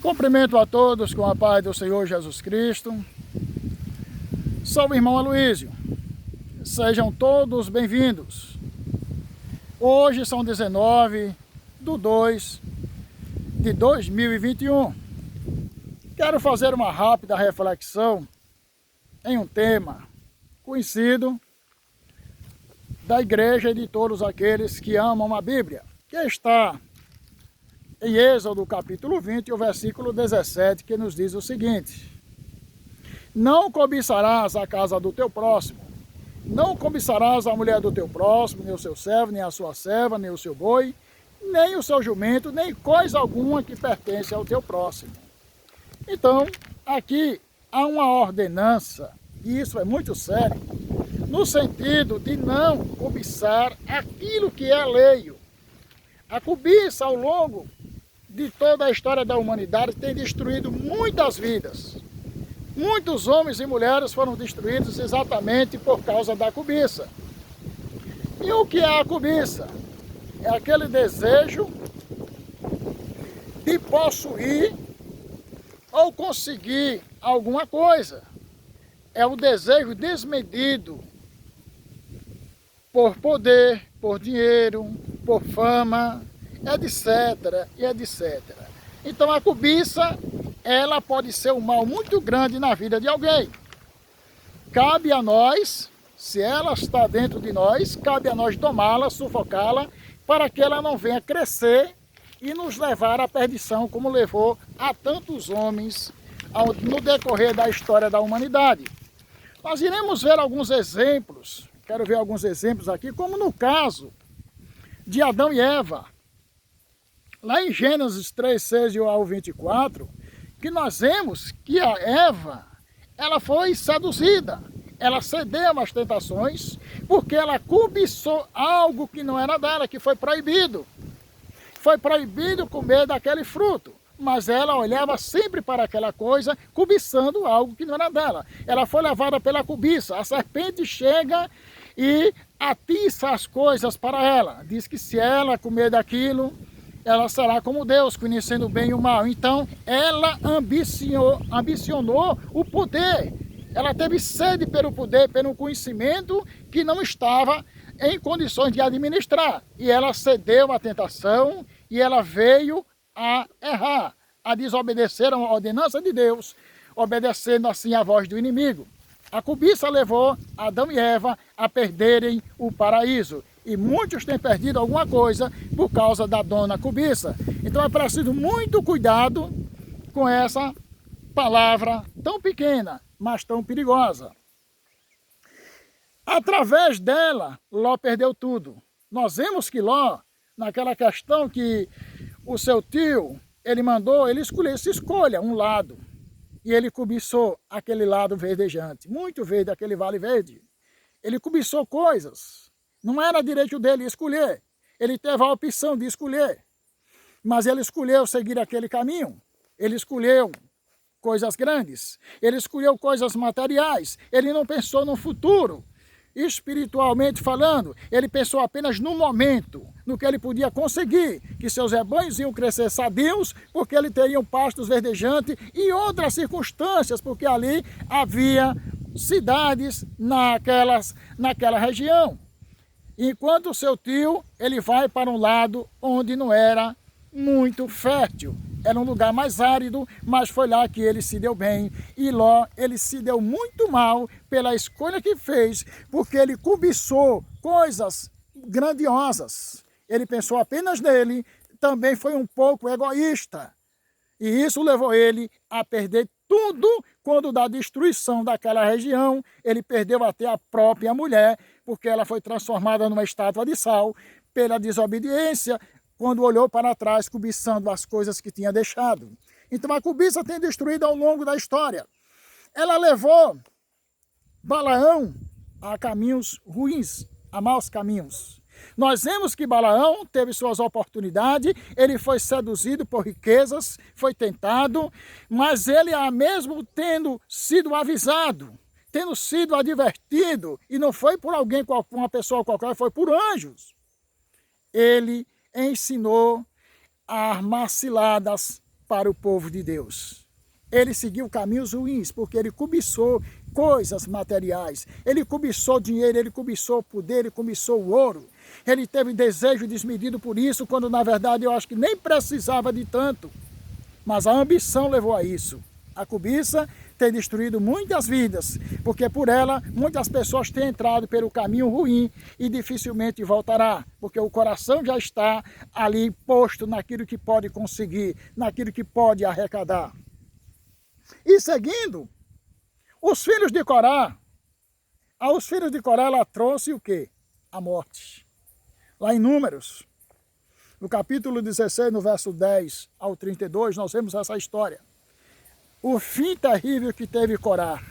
Cumprimento a todos com a paz do Senhor Jesus Cristo. Sou o irmão Aloísio. Sejam todos bem-vindos. Hoje são 19/2/2021. Quero fazer uma rápida reflexão em um tema conhecido da igreja e de todos aqueles que amam a Bíblia, que está em Êxodo capítulo 20, o versículo 17, que nos diz o seguinte: não cobiçarás a casa do teu próximo, não cobiçarás a mulher do teu próximo, nem o seu servo, nem a sua serva, nem o seu boi, nem o seu jumento, nem coisa alguma que pertence ao teu próximo. Então, aqui há uma ordenança, e isso é muito sério, no sentido de não cobiçar aquilo que é alheio. A cobiça ao longo de toda a história da humanidade tem destruído muitas vidas. Muitos homens e mulheres foram destruídos exatamente por causa da cobiça. E o que é a cobiça? É aquele desejo de possuir ou conseguir alguma coisa. É o desejo desmedido por poder, por dinheiro, por fama, etc, e etc. Então a cobiça, ela pode ser um mal muito grande na vida de alguém. Cabe a nós, se ela está dentro de nós, cabe a nós domá-la, sufocá-la, para que ela não venha crescer e nos levar à perdição, como levou a tantos homens no decorrer da história da humanidade. Nós iremos ver alguns exemplos, quero ver alguns exemplos aqui, como no caso de Adão e Eva. Lá em Gênesis 3:6 ao 24, que nós vemos que a Eva, ela foi seduzida, ela cedeu às tentações, porque ela cobiçou algo que não era dela, que foi proibido. Foi proibido comer daquele fruto, mas ela olhava sempre para aquela coisa, cobiçando algo que não era dela. Ela foi levada pela cobiça, a serpente chega e atiça as coisas para ela. Diz que se ela comer daquilo, ela será como Deus, conhecendo o bem e o mal. Então, ela ambicionou o poder. Ela teve sede pelo poder, pelo conhecimento que não estava em condições de administrar. E ela cedeu à tentação e ela veio a errar, a desobedecer a ordenança de Deus, obedecendo assim a voz do inimigo. A cobiça levou Adão e Eva a perderem o paraíso. E muitos têm perdido alguma coisa por causa da dona cobiça. Então é preciso muito cuidado com essa palavra tão pequena, mas tão perigosa. Através dela, Ló perdeu tudo. Nós vemos que Ló, naquela questão que o seu tio, ele mandou, ele escolha um lado. E ele cobiçou aquele lado verdejante, muito verde, aquele vale verde. Ele cobiçou coisas. Não era direito dele escolher. Ele teve a opção de escolher. Mas ele escolheu seguir aquele caminho. Ele escolheu coisas grandes. Ele escolheu coisas materiais. Ele não pensou no futuro. Espiritualmente falando, ele pensou apenas no momento, no que ele podia conseguir, que seus rebanhos iam crescer sadios, porque ele teria pastos verdejantes e outras circunstâncias, porque ali havia cidades naquela região. Enquanto o seu tio, ele vai para um lado onde não era muito fértil. Era um lugar mais árido, mas foi lá que ele se deu bem. E Ló, ele se deu muito mal pela escolha que fez, porque ele cobiçou coisas grandiosas. Ele pensou apenas nele, também foi um pouco egoísta. E isso levou ele a perder tudo. Quando da destruição daquela região, ele perdeu até a própria mulher, porque ela foi transformada numa estátua de sal pela desobediência, quando olhou para trás, cobiçando as coisas que tinha deixado. Então a cobiça tem destruído ao longo da história. Ela levou Balaão a caminhos ruins, a maus caminhos. Nós vemos que Balaão teve suas oportunidades, ele foi seduzido por riquezas, foi tentado, mas ele, mesmo tendo sido avisado, tendo sido advertido, e não foi por alguém, uma pessoa qualquer, foi por anjos, ele ensinou a armar ciladas para o povo de Deus. Ele seguiu caminhos ruins, porque ele cobiçou coisas materiais. Ele cobiçou dinheiro, ele cobiçou poder, ele cobiçou o ouro. Ele teve desejo desmedido por isso, quando na verdade eu acho que nem precisava de tanto. Mas a ambição levou a isso. A cobiça tem destruído muitas vidas, porque por ela muitas pessoas têm entrado pelo caminho ruim e dificilmente voltará, porque o coração já está ali posto naquilo que pode conseguir, naquilo que pode arrecadar. E seguindo, os filhos de Corá, aos filhos de Corá ela trouxe o quê? A morte. Lá em Números, no capítulo 16, no verso 10 ao 32, nós vemos essa história. O fim terrível que teve Corá,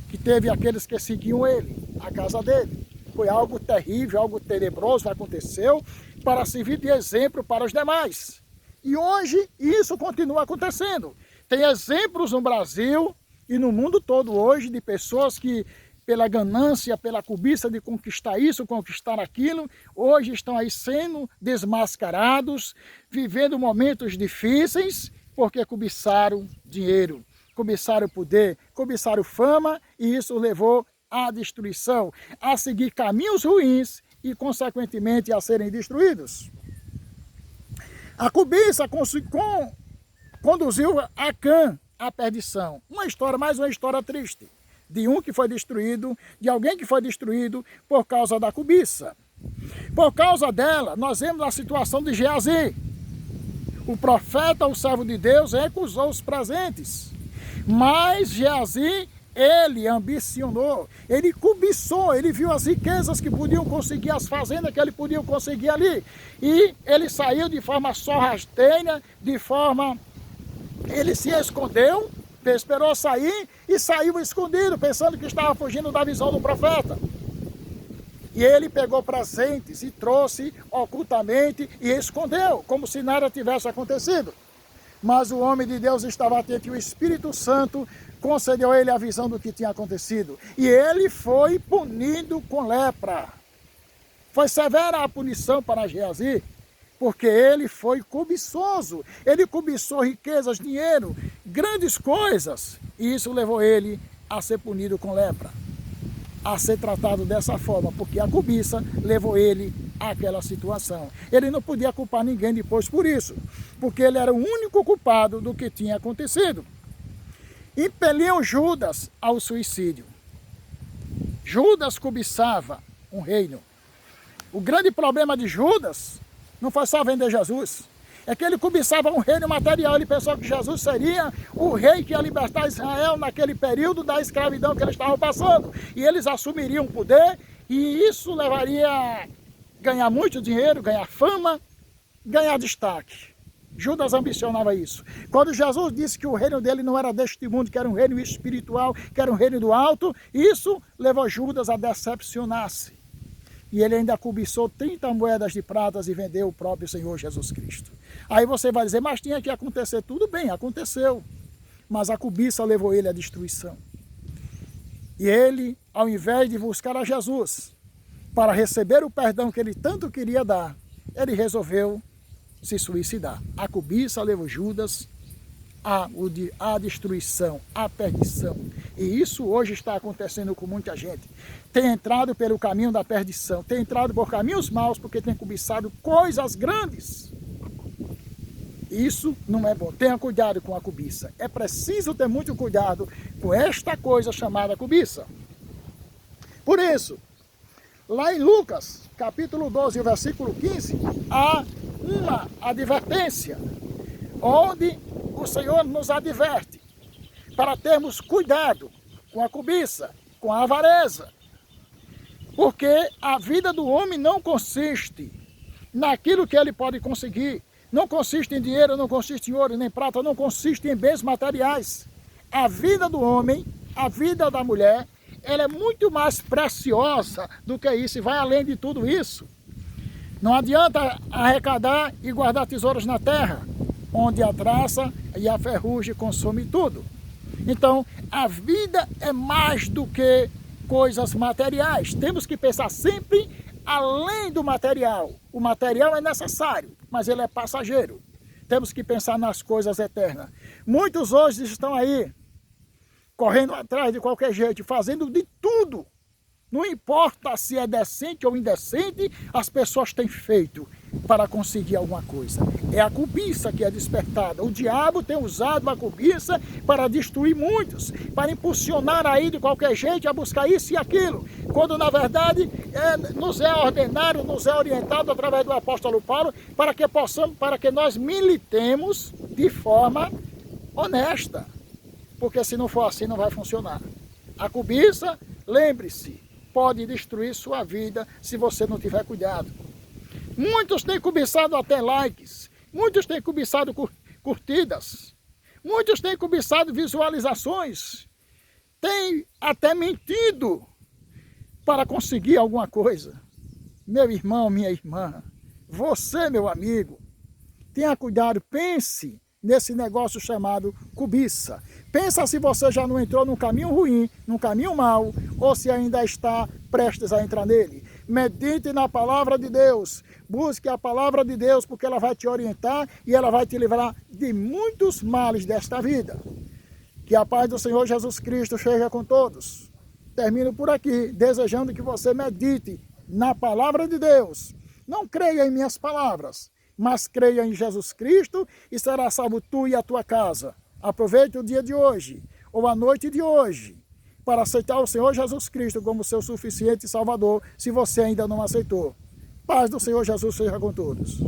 que teve aqueles que seguiam ele, a casa dele. Foi algo terrível, algo tenebroso que aconteceu para servir de exemplo para os demais. E hoje isso continua acontecendo. Tem exemplos no Brasil e no mundo todo hoje de pessoas que, pela ganância, pela cobiça de conquistar isso, conquistar aquilo, hoje estão aí sendo desmascarados, vivendo momentos difíceis, porque cobiçaram dinheiro, cobiçaram poder, cobiçaram fama, e isso levou à destruição, a seguir caminhos ruins e, consequentemente, a serem destruídos. A cobiça conduziu Acã à perdição. Uma história, mais uma história triste, de um que foi destruído, de alguém que foi destruído por causa da cobiça. Por causa dela, nós vemos a situação de Geazi. O profeta, o servo de Deus, recusou os presentes. Mas Geazi, ele ambicionou, ele cobiçou, ele viu as riquezas que podiam conseguir, as fazendas que ele podia conseguir ali. E ele saiu de forma sorrateira, ele se escondeu, esperou sair e saiu escondido, pensando que estava fugindo da visão do profeta. E ele pegou presentes e trouxe ocultamente e escondeu, como se nada tivesse acontecido. Mas o homem de Deus estava atento e o Espírito Santo concedeu a ele a visão do que tinha acontecido. E ele foi punido com lepra. Foi severa a punição para Geazi, porque ele foi cobiçoso. Ele cobiçou riquezas, dinheiro, grandes coisas. E isso levou ele a ser punido com lepra, a ser tratado dessa forma, porque a cobiça levou ele àquela situação. Ele não podia culpar ninguém depois por isso, porque ele era o único culpado do que tinha acontecido. Impeliu Judas ao suicídio. Judas cobiçava um reino. O grande problema de Judas não foi só vender Jesus, é que ele cobiçava um reino material. Ele pensou que Jesus seria o rei que ia libertar Israel naquele período da escravidão que eles estavam passando. E eles assumiriam o poder, e isso levaria a ganhar muito dinheiro, ganhar fama, ganhar destaque. Judas ambicionava isso. Quando Jesus disse que o reino dele não era deste mundo, que era um reino espiritual, que era um reino do alto, isso levou Judas a decepcionar-se. E ele ainda cobiçou 30 moedas de prata e vendeu o próprio Senhor Jesus Cristo. Aí você vai dizer, mas tinha que acontecer. Tudo bem, aconteceu. Mas a cobiça levou ele à destruição. E ele, ao invés de buscar a Jesus para receber o perdão que ele tanto queria dar, ele resolveu se suicidar. A cobiça levou Judas à destruição, à perdição. E isso hoje está acontecendo com muita gente. Tem entrado pelo caminho da perdição, tem entrado por caminhos maus porque tem cobiçado coisas grandes. Isso não é bom. Tenha cuidado com a cobiça. É preciso ter muito cuidado com esta coisa chamada cobiça. Por isso, lá em Lucas, capítulo 12, versículo 15, há uma advertência, onde o Senhor nos adverte para termos cuidado com a cobiça, com a avareza. Porque a vida do homem não consiste naquilo que ele pode conseguir. Não consiste em dinheiro, não consiste em ouro nem prata, não consiste em bens materiais. A vida do homem, a vida da mulher, ela é muito mais preciosa do que isso e vai além de tudo isso. Não adianta arrecadar e guardar tesouros na terra, onde a traça e a ferrugem consomem tudo. Então, a vida é mais do que coisas materiais. Temos que pensar sempre além do material. O material é necessário, mas ele é passageiro. temos que pensar nas coisas eternas. Muitos hoje estão aí, correndo atrás de qualquer jeito, fazendo de tudo. Não importa se é decente ou indecente, as pessoas têm feito para conseguir alguma coisa. É a cobiça que é despertada. O diabo tem usado a cobiça para destruir muitos, para impulsionar aí de qualquer jeito a buscar isso e aquilo, quando na verdade nos é ordenado, nos é orientado através do apóstolo Paulo para que nós militemos de forma honesta, porque se não for assim não vai funcionar. A cobiça, lembre-se, pode destruir sua vida se você não tiver cuidado. Muitos têm cobiçado até likes, muitos têm cobiçado curtidas, muitos têm cobiçado visualizações, têm até mentido para conseguir alguma coisa. Meu irmão, minha irmã, você, meu amigo, tenha cuidado, pense nesse negócio chamado cobiça. Pensa se você já não entrou num caminho ruim, num caminho mau, ou se ainda está prestes a entrar nele. Medite na palavra de Deus, busque a palavra de Deus, porque ela vai te orientar e ela vai te livrar de muitos males desta vida. Que a paz do Senhor Jesus Cristo esteja com todos. Termino por aqui, desejando que você medite na palavra de Deus. Não creia em minhas palavras, mas creia em Jesus Cristo e será salvo tu e a tua casa. Aproveite o dia de hoje, ou a noite de hoje, para aceitar o Senhor Jesus Cristo como seu suficiente Salvador, se você ainda não aceitou. Paz do Senhor Jesus seja com todos.